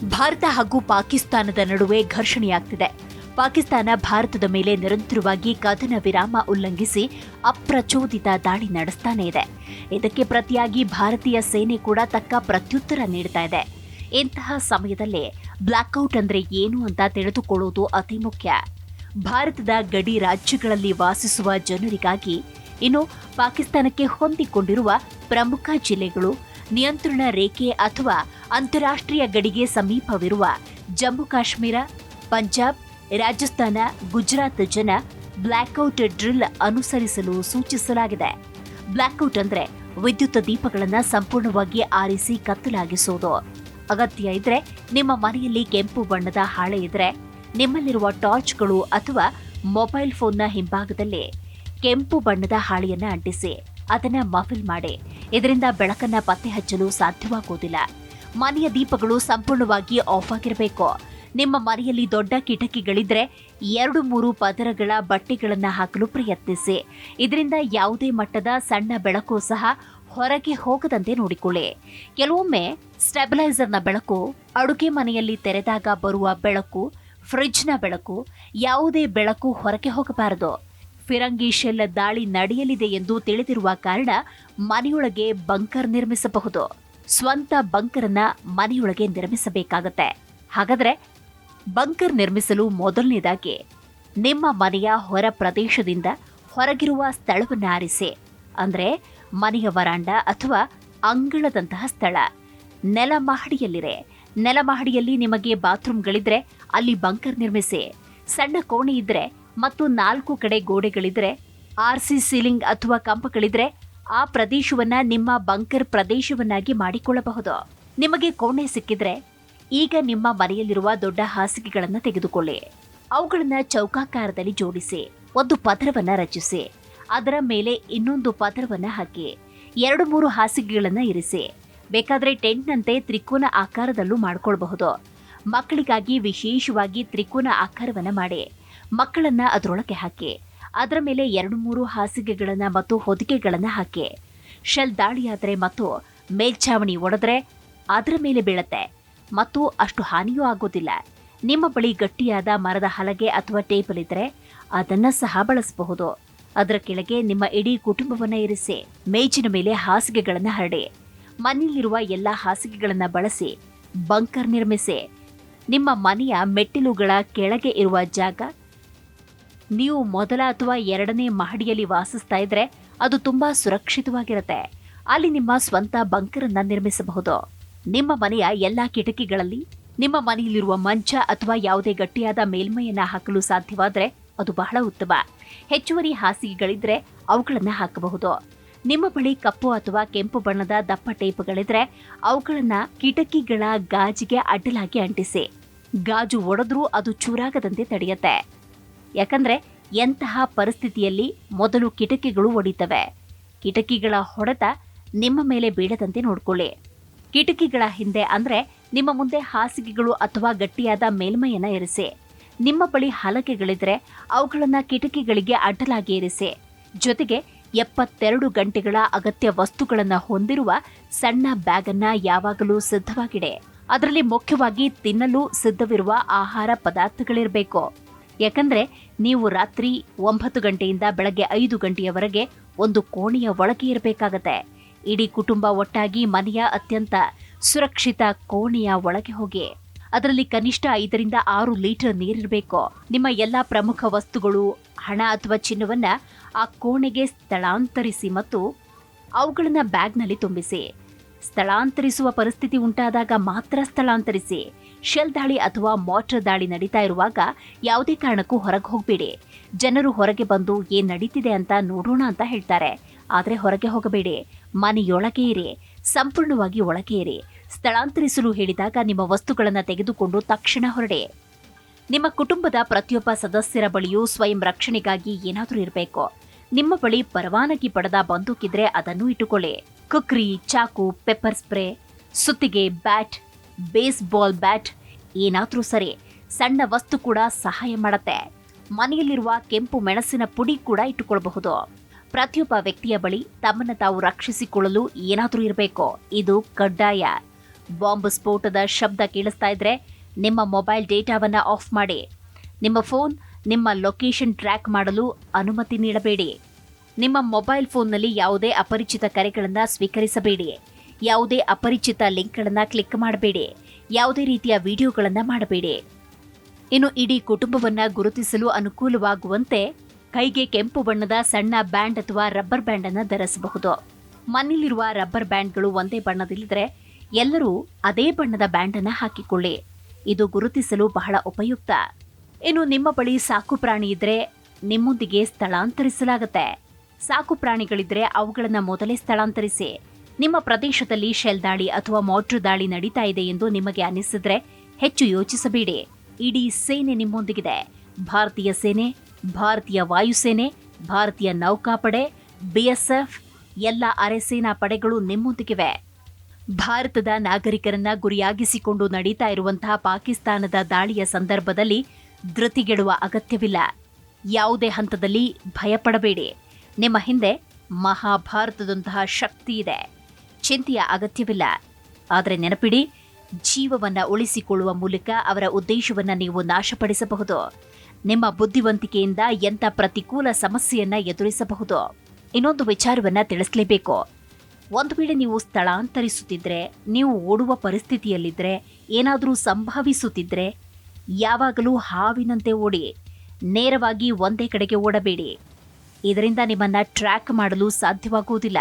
ಭಾರತ ಹಾಗೂ ಪಾಕಿಸ್ತಾನದ ನಡುವೆ ಘರ್ಷಣೆಯಾಗ್ತಿದೆ. ಪಾಕಿಸ್ತಾನ ಭಾರತದ ಮೇಲೆ ನಿರಂತರವಾಗಿ ಕದನ ವಿರಾಮ ಉಲ್ಲಂಘಿಸಿ ಅಪ್ರಚೋದಿತ ದಾಳಿ ನಡೆಸ್ತಾನೇ ಇದೆ. ಇದಕ್ಕೆ ಪ್ರತಿಯಾಗಿ ಭಾರತೀಯ ಸೇನೆ ಕೂಡ ತಕ್ಕ ಪ್ರತ್ಯುತ್ತರ ನೀಡ್ತಾ ಇದೆ. ಇಂತಹ ಸಮಯದಲ್ಲೇ ಬ್ಲಾಕ್ಔಟ್ ಅಂದ್ರೆ ಏನು ಅಂತ ತಿಳಿದುಕೊಳ್ಳುವುದು ಅತಿ ಮುಖ್ಯ. ಭಾರತದ ಗಡಿ ರಾಜ್ಯಗಳಲ್ಲಿ ವಾಸಿಸುವ ಜನರಿಗಾಗಿ ಇನ್ನು ಪಾಕಿಸ್ತಾನಕ್ಕೆ ಹೊಂದಿಕೊಂಡಿರುವ ಪ್ರಮುಖ ಜಿಲ್ಲೆಗಳು, ನಿಯಂತ್ರಣ ರೇಖೆ ಅಥವಾ ಅಂತಾರಾಷ್ಟ್ರೀಯ ಗಡಿಗೆ ಸಮೀಪವಿರುವ ಜಮ್ಮು ಕಾಶ್ಮೀರ, ಪಂಜಾಬ್, ರಾಜಸ್ಥಾನ, ಗುಜರಾತ್ ಜನ ಬ್ಲಾಕ್ಔಟ್ ಡ್ರಿಲ್ ಅನುಸರಿಸಲು ಸೂಚಿಸಲಾಗಿದೆ. ಬ್ಲಾಕ್ಔಟ್ ಅಂದ್ರೆ ವಿದ್ಯುತ್ ದೀಪಗಳನ್ನು ಸಂಪೂರ್ಣವಾಗಿ ಆರಿಸಿ ಕತ್ತಲಾಗಿಸುವುದು. ಅಗತ್ಯ ಇದ್ರೆ ನಿಮ್ಮ ಮನೆಯಲ್ಲಿ ಕೆಂಪು ಬಣ್ಣದ ಹಾಳೆ ಇದ್ರೆ ನಿಮ್ಮಲ್ಲಿರುವ ಟಾರ್ಚ್ಗಳು ಅಥವಾ ಮೊಬೈಲ್ ಫೋನ್ನ ಹಿಂಭಾಗದಲ್ಲಿ ಕೆಂಪು ಬಣ್ಣದ ಹಾಳೆಯನ್ನ ಅಂಟಿಸಿ ಅದನ್ನ ಮಫಿಲ್ ಮಾಡಿ. ಇದರಿಂದ ಬೆಳಕನ್ನ ಪತ್ತೆ ಹಚ್ಚಲು ಸಾಧ್ಯವಾಗುವುದಿಲ್ಲ. ಮನೆಯ ದೀಪಗಳು ಸಂಪೂರ್ಣವಾಗಿ ಆಫ್ ಆಗಿರಬೇಕು. ನಿಮ್ಮ ಮನೆಯಲ್ಲಿ ದೊಡ್ಡ ಕಿಟಕಿಗಳಿದ್ರೆ 2-3 ಪದರಗಳ ಬಟ್ಟೆಗಳನ್ನ ಹಾಕಲು ಪ್ರಯತ್ನಿಸಿ. ಇದರಿಂದ ಯಾವುದೇ ಮಟ್ಟದ ಸಣ್ಣ ಬೆಳಕು ಸಹ ಹೊರಗೆ ಹೋಗದಂತೆ ನೋಡಿಕೊಳ್ಳಿ. ಕೆಲವೊಮ್ಮೆ ಸ್ಟೆಬಿಲೈಸರ್ನ ಬೆಳಕು, ಅಡುಗೆ ಮನೆಯಲ್ಲಿ ತೆರೆದಾಗ ಬರುವ ಬೆಳಕು, ಫ್ರಿಡ್ಜ್ನ ಬೆಳಕು, ಯಾವುದೇ ಬೆಳಕು ಹೊರಗೆ ಹೋಗಬಾರದು. ಫಿರಂಗಿ ಶೆಲ್ ದಾಳಿ ನಡೆಯಲಿದೆ ಎಂದು ತಿಳಿದಿರುವ ಕಾರಣ ಮನೆಯೊಳಗೆ ಬಂಕರ್ ನಿರ್ಮಿಸಬಹುದು. ಸ್ವಂತ ಬಂಕರ್ ಅನ್ನ ಮನೆಯೊಳಗೆ ನಿರ್ಮಿಸಬೇಕಾಗತ್ತೆ. ಹಾಗಾದ್ರೆ ಬಂಕರ್ ನಿರ್ಮಿಸಲು ಮೊದಲನೇದಾಗಿ ನಿಮ್ಮ ಮನೆಯ ಹೊರ ಪ್ರದೇಶದಿಂದ ಹೊರಗಿರುವ ಸ್ಥಳವನ್ನ ಆರಿಸಿ. ಅಂದ್ರೆ ಮನೆಯ ವರಾಂಡ ಅಥವಾ ಅಂಗಳದಂತಹ ಸ್ಥಳ. ನೆಲಮಹಡಿಯಲ್ಲಿ ನಿಮಗೆ ಬಾತ್ರೂಮ್ಗಳಿದ್ರೆ ಅಲ್ಲಿ ಬಂಕರ್ ನಿರ್ಮಿಸಿ. ಸಣ್ಣ ಕೋಣೆ ಇದ್ರೆ ಮತ್ತು 4 ಕಡೆ ಗೋಡೆಗಳಿದ್ರೆ, RC ಸೀಲಿಂಗ್ ಅಥವಾ ಕಂಬಗಳಿದ್ರೆ ಆ ಪ್ರದೇಶವನ್ನ ನಿಮ್ಮ ಬಂಕರ್ ಪ್ರದೇಶವನ್ನಾಗಿ ಮಾಡಿಕೊಳ್ಳಬಹುದು. ನಿಮಗೆ ಕೋಣೆ ಸಿಕ್ಕಿದ್ರೆ ಈಗ ನಿಮ್ಮ ಮನೆಯಲ್ಲಿರುವ ದೊಡ್ಡ ಹಾಸಿಗೆಗಳನ್ನು ತೆಗೆದುಕೊಳ್ಳಿ. ಅವುಗಳನ್ನ ಚೌಕಾಕಾರದಲ್ಲಿ ಜೋಡಿಸಿ ಒಂದು ಪದರವನ್ನ ರಚಿಸಿ. ಅದರ ಮೇಲೆ ಇನ್ನೊಂದು ಪದರವನ್ನ ಹಾಕಿ 2-3 ಹಾಸಿಗೆಗಳನ್ನ ಇರಿಸಿ. ಬೇಕಾದ್ರೆ ಟೆಂಟ್ನಂತೆ ತ್ರಿಕೋನ ಆಕಾರದಲ್ಲೂ ಮಾಡಿಕೊಳ್ಳಬಹುದು. ಮಕ್ಕಳಿಗಾಗಿ ವಿಶೇಷವಾಗಿ ತ್ರಿಕೋನ ಆಕಾರವನ್ನ ಮಾಡಿ ಮಕ್ಕಳನ್ನ ಅದರೊಳಗೆ ಹಾಕಿ. ಅದರ ಮೇಲೆ 2-3 ಹಾಸಿಗೆಗಳನ್ನ ಮತ್ತು ಹೊದಿಕೆಗಳನ್ನ ಹಾಕಿ. ಶೆಲ್ ದಾಳಿಯಾದರೆ ಮತ್ತು ಮೇಲ್ಛಾವಣಿ ಒಡೆದ್ರೆ ಅದರ ಮೇಲೆ ಬೀಳತ್ತೆ ಮತ್ತು ಅಷ್ಟು ಹಾನಿಯೂ ಆಗೋದಿಲ್ಲ. ನಿಮ್ಮ ಬಳಿ ಗಟ್ಟಿಯಾದ ಮರದ ಹಲಗೆ ಅಥವಾ ಟೇಬಲ್ ಇದ್ರೆ ಅದನ್ನ ಸಹ ಬಳಸಬಹುದು. ಅದರ ಕೆಳಗೆ ನಿಮ್ಮ ಇಡೀ ಕುಟುಂಬವನ್ನ ಇರಿಸಿ. ಮೇಜಿನ ಮೇಲೆ ಹಾಸಿಗೆಗಳನ್ನ ಹರಡಿ. ಮನೆಯಲ್ಲಿರುವ ಎಲ್ಲಾ ಹಾಸಿಗೆಗಳನ್ನ ಬಳಸಿ ಬಂಕರ್ ನಿರ್ಮಿಸಿ. ನಿಮ್ಮ ಮನೆಯ ಮೆಟ್ಟಿಲುಗಳ ಕೆಳಗೆ ಇರುವ ಜಾಗ, ನೀವು ಮೊದಲ ಅಥವಾ 2ನೇ ಮಹಡಿಯಲ್ಲಿ ವಾಸಿಸ್ತಾ ಇದ್ರೆ ಅದು ತುಂಬಾ ಸುರಕ್ಷಿತವಾಗಿರುತ್ತೆ. ಅಲ್ಲಿ ನಿಮ್ಮ ಸ್ವಂತ ಬಂಕರ್ ಅನ್ನ ನಿರ್ಮಿಸಬಹುದು. ನಿಮ್ಮ ಮನೆಯ ಎಲ್ಲಾ ಕಿಟಕಿಗಳಲ್ಲಿ ನಿಮ್ಮ ಮನೆಯಲ್ಲಿರುವ ಮಂಚ ಅಥವಾ ಯಾವುದೇ ಗಟ್ಟಿಯಾದ ಮೇಲ್ಮೈಯನ್ನ ಹಾಕಲು ಸಾಧ್ಯವಾದ್ರೆ ಅದು ಬಹಳ ಉತ್ತಮ. ಹೆಚ್ಚುವರಿ ಹಾಸಿಗೆಗಳಿದ್ರೆ ಅವುಗಳನ್ನ ಹಾಕಬಹುದು. ನಿಮ್ಮ ಬಳಿ ಕಪ್ಪು ಅಥವಾ ಕೆಂಪು ಬಣ್ಣದ ದಪ್ಪ ಟೇಪ್ಗಳಿದ್ರೆ ಅವುಗಳನ್ನ ಕಿಟಕಿಗಳ ಗಾಜಿಗೆ ಅಡ್ಡಲಾಗಿ ಅಂಟಿಸಿ. ಗಾಜು ಒಡೆದ್ರೂ ಅದು ಚೂರಾಗದಂತೆ ತಡೆಯುತ್ತೆ. ಯಾಕಂದ್ರೆ ಎಂತಹ ಪರಿಸ್ಥಿತಿಯಲ್ಲಿ ಮೊದಲು ಕಿಟಕಿಗಳು ಒಡಿತವೆ. ಕಿಟಕಿಗಳ ಹೊಡೆತ ನಿಮ್ಮ ಮೇಲೆ ಬೀಳದಂತೆ ನೋಡ್ಕೊಳ್ಳಿ. ಕಿಟಕಿಗಳ ಹಿಂದೆ ಅಂದ್ರೆ ನಿಮ್ಮ ಮುಂದೆ ಹಾಸಿಗೆಗಳು ಅಥವಾ ಗಟ್ಟಿಯಾದ ಮೇಲ್ಮೈಯನ್ನ ಇರಿಸಿ. ನಿಮ್ಮ ಬಳಿ ಹಲಗೆಗಳಿದ್ರೆ ಅವುಗಳನ್ನ ಕಿಟಕಿಗಳಿಗೆ ಅಡ್ಡಲಾಗಿ ಇರಿಸಿ. ಜೊತೆಗೆ 72 ಗಂಟೆಗಳ ಅಗತ್ಯ ವಸ್ತುಗಳನ್ನ ಹೊಂದಿರುವ ಸಣ್ಣ ಬ್ಯಾಗ್ ಅನ್ನ ಯಾವಾಗಲೂ ಸಿದ್ಧವಾಗಿದೆ. ಅದರಲ್ಲಿ ಮುಖ್ಯವಾಗಿ ತಿನ್ನಲು ಸಿದ್ಧವಿರುವ ಆಹಾರ ಪದಾರ್ಥಗಳಿರಬೇಕು. ಯಾಕಂದ್ರೆ ನೀವು ರಾತ್ರಿ 9 ಗಂಟೆಯಿಂದ ಬೆಳಗ್ಗೆ 5 ಗಂಟೆಯವರೆಗೆ ಒಂದು ಕೋಣೆಯ ಒಳಗೆ ಇರಬೇಕಾಗತ್ತೆ. ಇಡೀ ಕುಟುಂಬ ಒಟ್ಟಾಗಿ ಮನೆಯ ಅತ್ಯಂತ ಸುರಕ್ಷಿತ ಕೋಣೆಯ ಒಳಗೆ ಹೋಗಿ. ಅದರಲ್ಲಿ ಕನಿಷ್ಠ 5-6 ಲೀಟರ್ ನೀರಿರಬೇಕು. ನಿಮ್ಮ ಎಲ್ಲಾ ಪ್ರಮುಖ ವಸ್ತುಗಳು, ಹಣ ಅಥವಾ ಚಿನ್ನವನ್ನ ಆ ಕೋಣೆಗೆ ಸ್ಥಳಾಂತರಿಸಿ ಮತ್ತು ಅವುಗಳನ್ನ ಬ್ಯಾಗ್ನಲ್ಲಿ ತುಂಬಿಸಿ. ಸ್ಥಳಾಂತರಿಸುವ ಪರಿಸ್ಥಿತಿ ಉಂಟಾದಾಗ ಮಾತ್ರ ಸ್ಥಳಾಂತರಿಸಿ. ಶೆಲ್ ದಾಳಿ ಅಥವಾ ಮಾರ್ಟರ್ ದಾಳಿ ನಡೀತಾ ಇರುವಾಗ ಯಾವುದೇ ಕಾರಣಕ್ಕೂ ಹೊರಗೆ ಹೋಗಬೇಡಿ. ಜನರು ಹೊರಗೆ ಬಂದು ಏನ್ ನಡೀತಿದೆ ಅಂತ ನೋಡೋಣ ಅಂತ ಹೇಳ್ತಾರೆ. ಆದ್ರೆ ಹೊರಗೆ ಹೋಗಬೇಡಿ. ಮನೆಯೊಳಗೆ ಇರಿ. ಸಂಪೂರ್ಣವಾಗಿ ಒಳಗೆ ಇರಿ. ಸ್ಥಳಾಂತರಿಸಲು ಹೇಳಿದಾಗ ನಿಮ್ಮ ವಸ್ತುಗಳನ್ನು ತೆಗೆದುಕೊಂಡು ತಕ್ಷಣ ಹೊರಡಿ. ನಿಮ್ಮ ಕುಟುಂಬದ ಪ್ರತಿಯೊಬ್ಬ ಸದಸ್ಯರ ಬಳಿಯೂ ಸ್ವಯಂ ರಕ್ಷಣೆಗಾಗಿ ಏನಾದರೂ ಇರಬೇಕು. ನಿಮ್ಮ ಬಳಿ ಪರವಾನಗಿ ಪಡೆದ ಬಂದೂಕಿದ್ರೆ ಅದನ್ನು ಇಟ್ಟುಕೊಳ್ಳಿ. ಕುಕ್ರಿ, ಚಾಕು, ಪೆಪ್ಪರ್ ಸ್ಪ್ರೇ, ಸುತ್ತಿಗೆ, ಬ್ಯಾಟ್, ಬೇಸ್ಬಾಲ್ ಬ್ಯಾಟ್ ಏನಾದ್ರೂ ಸರಿ. ಸಣ್ಣ ವಸ್ತು ಕೂಡ ಸಹಾಯ ಮಾಡತ್ತೆ. ಮನೆಯಲ್ಲಿರುವ ಕೆಂಪು ಮೆಣಸಿನ ಪುಡಿ ಕೂಡ ಇಟ್ಟುಕೊಳ್ಳಬಹುದು. ಪ್ರತಿಯೊಬ್ಬ ವ್ಯಕ್ತಿಯ ಬಳಿ ತಮ್ಮನ್ನು ತಾವು ರಕ್ಷಿಸಿಕೊಳ್ಳಲು ಏನಾದರೂ ಇರಬೇಕು. ಇದು ಕಡ್ಡಾಯ. ಬಾಂಬ್ ಸ್ಫೋಟದ ಶಬ್ದ ಕೇಳಿಸ್ತಾ ಇದ್ರೆ ನಿಮ್ಮ ಮೊಬೈಲ್ ಡೇಟಾವನ್ನು ಆಫ್ ಮಾಡಿ. ನಿಮ್ಮ ಫೋನ್ ನಿಮ್ಮ ಲೊಕೇಶನ್ ಟ್ರ್ಯಾಕ್ ಮಾಡಲು ಅನುಮತಿ ನೀಡಬೇಡಿ. ನಿಮ್ಮ ಮೊಬೈಲ್ ಫೋನ್ನಲ್ಲಿ ಯಾವುದೇ ಅಪರಿಚಿತ ಕರೆಗಳನ್ನು ಸ್ವೀಕರಿಸಬೇಡಿ. ಯಾವುದೇ ಅಪರಿಚಿತ ಲಿಂಕ್ಗಳನ್ನು ಕ್ಲಿಕ್ ಮಾಡಬೇಡಿ. ಯಾವುದೇ ರೀತಿಯ ವಿಡಿಯೋಗಳನ್ನು ಮಾಡಬೇಡಿ. ಇನ್ನು ಇಡೀ ಕುಟುಂಬವನ್ನು ಗುರುತಿಸಲು ಅನುಕೂಲವಾಗುವಂತೆ ಕೈಗೆ ಕೆಂಪು ಬಣ್ಣದ ಸಣ್ಣ ಬ್ಯಾಂಡ್ ಅಥವಾ ರಬ್ಬರ್ ಬ್ಯಾಂಡ್ ಅನ್ನು ಧರಿಸಬಹುದು. ಮನೆಯಲ್ಲಿರುವ ರಬ್ಬರ್ ಬ್ಯಾಂಡ್ಗಳು ಒಂದೇ ಬಣ್ಣದಲ್ಲಿದ್ದರೆ ಎಲ್ಲರೂ ಅದೇ ಬಣ್ಣದ ಬ್ಯಾಂಡ್ ಅನ್ನು ಹಾಕಿಕೊಳ್ಳಿ. ಇದು ಗುರುತಿಸಲು ಬಹಳ ಉಪಯುಕ್ತ. ಇನ್ನು ನಿಮ್ಮ ಬಳಿ ಸಾಕು ಪ್ರಾಣಿ ಇದ್ರೆ ನಿಮ್ಮೊಂದಿಗೆ ಸ್ಥಳಾಂತರಿಸಲಾಗುತ್ತೆ. ಸಾಕು ಪ್ರಾಣಿಗಳಿದ್ರೆ ಅವುಗಳನ್ನು ಮೊದಲೇ ಸ್ಥಳಾಂತರಿಸಿ. ನಿಮ್ಮ ಪ್ರದೇಶದಲ್ಲಿ ಶೆಲ್ ದಾಳಿ ಅಥವಾ ಮೋಟ್ರು ದಾಳಿ ನಡೀತಾ ಇದೆ ಎಂದು ನಿಮಗೆ ಅನಿಸಿದ್ರೆ ಹೆಚ್ಚು ಯೋಚಿಸಬೇಡಿ. ಇಡೀ ಸೇನೆ ನಿಮ್ಮೊಂದಿಗಿದೆ. ಭಾರತೀಯ ಸೇನೆ, ಭಾರತೀಯ ವಾಯುಸೇನೆ, ಭಾರತೀಯ ನೌಕಾಪಡೆ, BSF ಎಲ್ಲ ಅರೆಸೇನಾ ಪಡೆಗಳು ನಿಮ್ಮೊಂದಿಗಿವೆ. ಭಾರತದ ನಾಗರಿಕರನ್ನ ಗುರಿಯಾಗಿಸಿಕೊಂಡು ನಡೀತಾ ಇರುವಂತಹ ಪಾಕಿಸ್ತಾನದ ದಾಳಿಯ ಸಂದರ್ಭದಲ್ಲಿ ಧೃತಿಗೆಡುವ ಅಗತ್ಯವಿಲ್ಲ. ಯಾವುದೇ ಹಂತದಲ್ಲಿ ಭಯಪಡಬೇಡಿ. ನಿಮ್ಮ ಹಿಂದೆ ಮಹಾಭಾರತದಂತಹ ಶಕ್ತಿ ಇದೆ. ಚಿಂತೆಯ ಅಗತ್ಯವಿಲ್ಲ. ಆದರೆ ನೆನಪಿಡಿ, ಜೀವವನ್ನು ಉಳಿಸಿಕೊಳ್ಳುವ ಮೂಲಕ ಅವರ ಉದ್ದೇಶವನ್ನು ನೀವು ನಾಶಪಡಿಸಬಹುದು. ನಿಮ್ಮ ಬುದ್ಧಿವಂತಿಕೆಯಿಂದ ಎಂಥ ಪ್ರತಿಕೂಲ ಸಮಸ್ಯೆಯನ್ನ ಎದುರಿಸಬಹುದು. ಇನ್ನೊಂದು ವಿಚಾರವನ್ನ ತಿಳಿಸಲೇಬೇಕು. ಒಂದು ವೇಳೆ ನೀವು ಸ್ಥಳಾಂತರಿಸುತ್ತಿದ್ರೆ, ನೀವು ಓಡುವ ಪರಿಸ್ಥಿತಿಯಲ್ಲಿದ್ದರೆ, ಏನಾದರೂ ಸಂಭವಿಸುತ್ತಿದ್ರೆ ಯಾವಾಗಲೂ ಹಾವಿನಂತೆ ಓಡಿ. ನೇರವಾಗಿ ಒಂದೇ ಕಡೆಗೆ ಓಡಬೇಡಿ. ಇದರಿಂದ ನಿಮ್ಮನ್ನ ಟ್ರ್ಯಾಕ್ ಮಾಡಲು ಸಾಧ್ಯವಾಗುವುದಿಲ್ಲ.